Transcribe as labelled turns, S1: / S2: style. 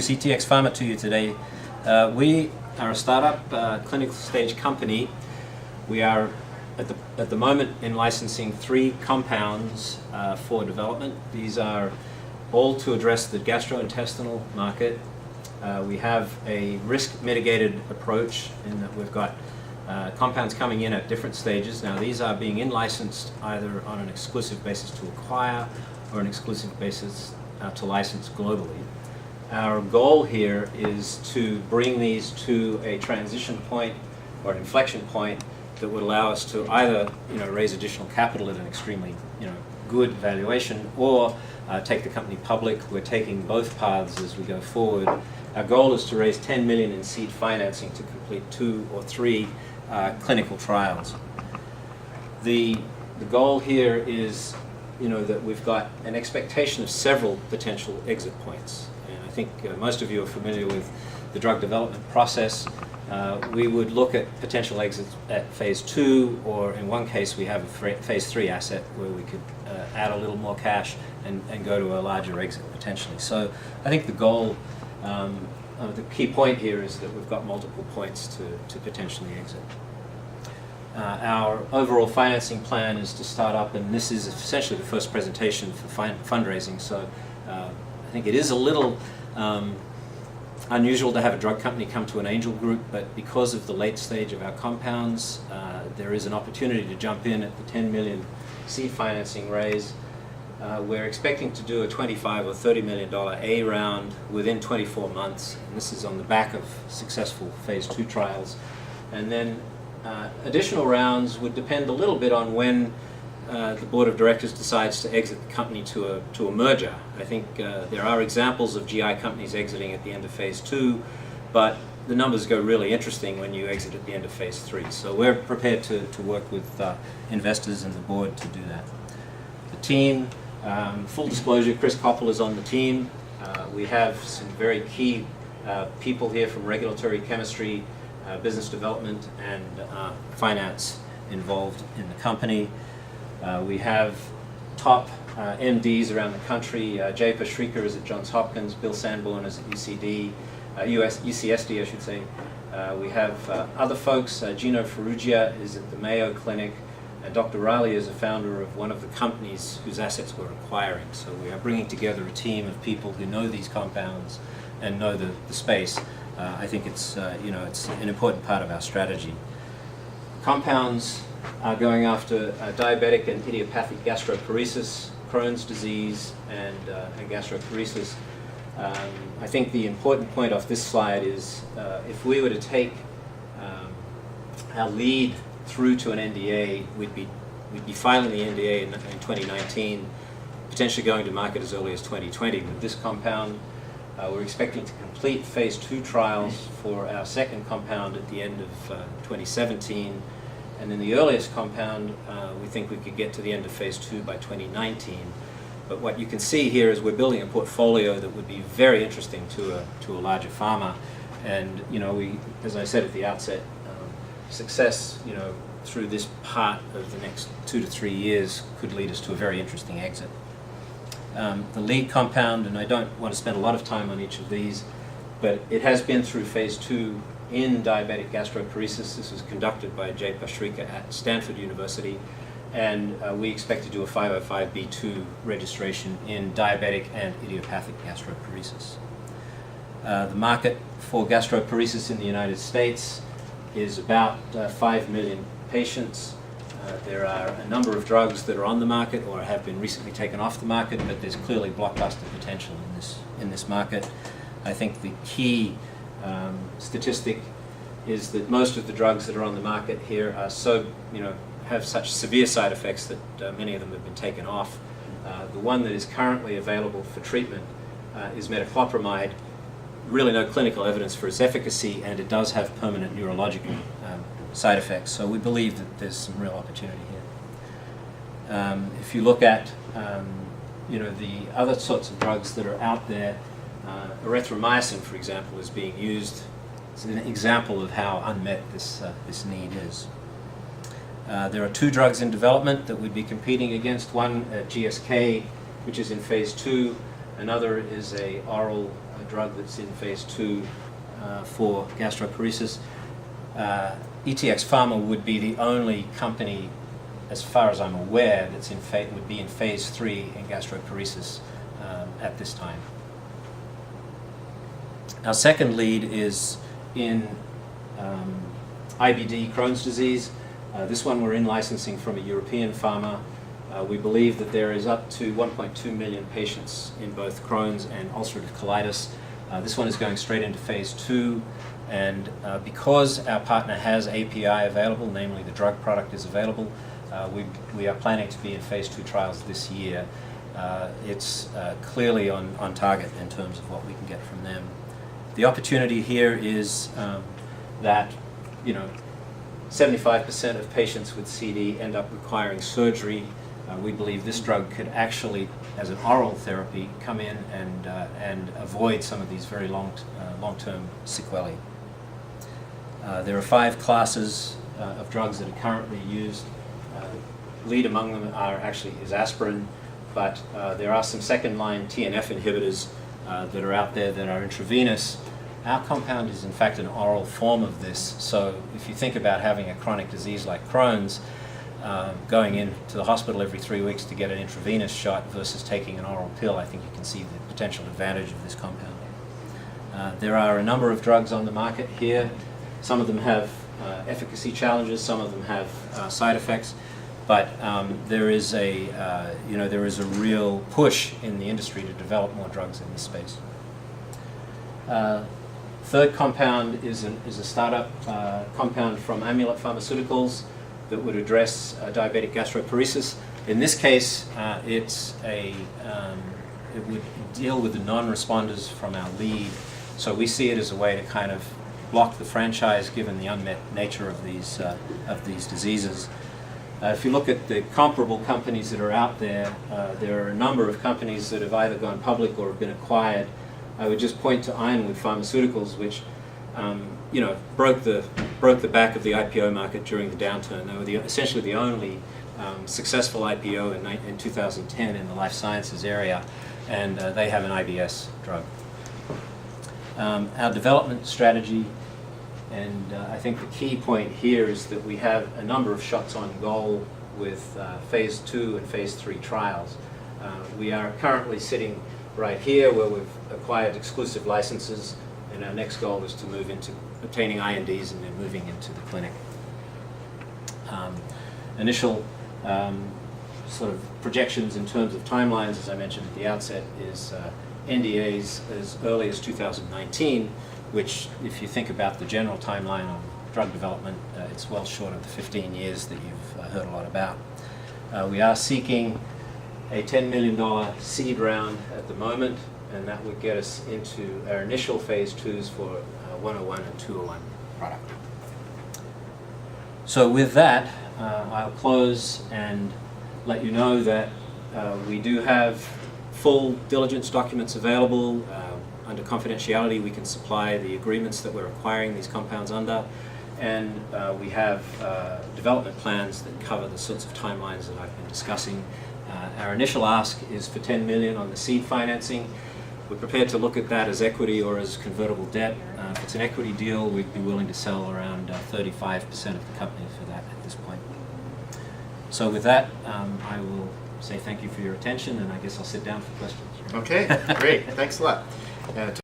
S1: introduce ETX Pharma to you today. We are a startup clinical stage company. We are at the moment in licensing 3 compounds for development. These are all to address the gastrointestinal market. We have a risk mitigated approach in that we've got compounds coming in at different stages. Now these are being in-licensed either on an exclusive basis to acquire or an exclusive basis to license globally. Our goal here is to bring these to a transition point or an inflection point that would allow us to either raise additional capital at an extremely good valuation or take the company public. We're taking both paths as we go forward. Our goal is to raise $10 million in seed financing to complete 2 or 3 clinical trials. The goal here is that we've got an expectation of several potential exit points. And I think most of you are familiar with the drug development process. We would look at potential exits at phase 2, or in one case we have a phase 3 asset where we could add a little more cash and go to a larger exit potentially. So I think the goal, the key point here is that we've got multiple points to potentially exit. Our overall financing plan is to start up, and this is essentially the first presentation for fundraising, so I think it is a little unusual to have a drug company come to an angel group, but because of the late stage of our compounds, there is an opportunity to jump in at the $10 million seed financing raise. We're expecting to do a $25 or $30 million A round within 24 months, and this is on the back of successful phase 2 trials. And then additional rounds would depend a little bit on when the board of directors decides to exit the company to a merger. I think there are examples of GI companies exiting at the end of phase 2, but the numbers go really interesting when you exit at the end of phase 3. So we're prepared to work with investors and the board to do that. The team, full disclosure, Chris Koppel is on the team. We have some very key people here from regulatory chemistry, business development, and finance involved in the company. We have top MDs around the country. Jay Pashrikar is at Johns Hopkins, Bill Sanborn is at UCSD, I should say. We have other folks. Gino Ferrugia is at the Mayo Clinic, and Dr. Riley is a founder of one of the companies whose assets we're acquiring. So we are bringing together a team of people who know these compounds and know the space. I think it's it's an important part of our strategy. Compounds are going after diabetic and idiopathic gastroparesis, Crohn's disease, and gastroparesis. I think the important point off this slide is if we were to take our lead through to an NDA, we'd be filing the NDA in 2019, potentially going to market as early as 2020. With this compound, we're expecting to complete phase 2 trials for our second compound at the end of 2017, and then the earliest compound we think we could get to the end of phase 2 by 2019. But what you can see here is we're building a portfolio that would be very interesting to a larger pharma, and we, as I said at the outset, success through this part of the next 2 to 3 years could lead us to a very interesting exit. The lead compound, and I don't want to spend a lot of time on each of these, but it has been through phase 2 in diabetic gastroparesis. This was conducted by Jay Pashrikar at Stanford University, and we expect to do a 505(b)(2) registration in diabetic and idiopathic gastroparesis. The market for gastroparesis in the United States is about 5 million patients. There are a number of drugs that are on the market or have been recently taken off the market, but there's clearly blockbuster potential in this market. I think the key statistic is that most of the drugs that are on the market here are have such severe side effects that many of them have been taken off. The one that is currently available for treatment is metoclopramide. Really no clinical evidence for its efficacy, and it does have permanent neurological side effects. So we believe that there's some real opportunity here. If you look at the other sorts of drugs that are out there, erythromycin, for example, is being used. It's an example of how unmet this need is. There are 2 drugs in development that we'd be competing against. One at GSK, which is in phase 2. Another is a oral drug that's in phase 2 for gastroparesis. ETX Pharma would be the only company, as far as I'm aware, that's would be in phase 3 in gastroparesis at this time. Our second lead is in IBD, Crohn's disease. This one we're in licensing from a European pharma. We believe that there is up to 1.2 million patients in both Crohn's and ulcerative colitis. This one is going straight into phase 2, and because our partner has API available, namely the drug product is available, we are planning to be in phase 2 trials this year. It's clearly on target in terms of what we can get from them. The opportunity here is that 75% of patients with CD end up requiring surgery. We believe this drug could actually, as an oral therapy, come in and avoid some of these very long-term sequelae. There are 5 classes of drugs that are currently used. Lead among them is aspirin, but there are some second-line TNF inhibitors that are out there that are intravenous. Our compound is in fact an oral form of this, so if you think about having a chronic disease like Crohn's, going into the hospital every 3 weeks to get an intravenous shot versus taking an oral pill, I think you can see the potential advantage of this compound. There are a number of drugs on the market here. Some of them have efficacy challenges, some of them have side effects, but there is a real push in the industry to develop more drugs in this space. Third compound is a startup compound from Amulet Pharmaceuticals that would address diabetic gastroparesis. In this case, it would deal with the non-responders from our lead, so we see it as a way to kind of block the franchise given the unmet nature of these diseases. If you look at the comparable companies that are out there, there are a number of companies that have either gone public or have been acquired. I would just point to Ironwood Pharmaceuticals, which broke the back of the IPO market during the downturn. They were essentially the only successful IPO in 2010 in the life sciences area, and they have an IBS drug. Our development strategy, and I think the key point here is that we have a number of shots on goal with phase 2 and phase 3 trials. We are currently sitting right here where we've acquired exclusive licenses, and our next goal is to move into obtaining INDs and then moving into the clinic. Initial sort of projections in terms of timelines, as I mentioned at the outset, is NDAs as early as 2019, which, if you think about the general timeline on drug development, it's well short of the 15 years that you've heard a lot about. We are seeking a $10 million seed round at the moment, and that would get us into our initial phase 2s for 101 and 201 product. So with that, I'll close and let you know that we do have full diligence documents available. Under confidentiality, we can supply the agreements that we're acquiring these compounds under, and we have development plans that cover the sorts of timelines that I've been discussing. Our initial ask is for $10 million on the seed financing. We're prepared to look at that as equity or as convertible debt. If it's an equity deal, we'd be willing to sell around 35% of the company for that at this point. So with that, I will say thank you for your attention, and I guess I'll sit down for questions.
S2: Okay, great. Thanks a lot.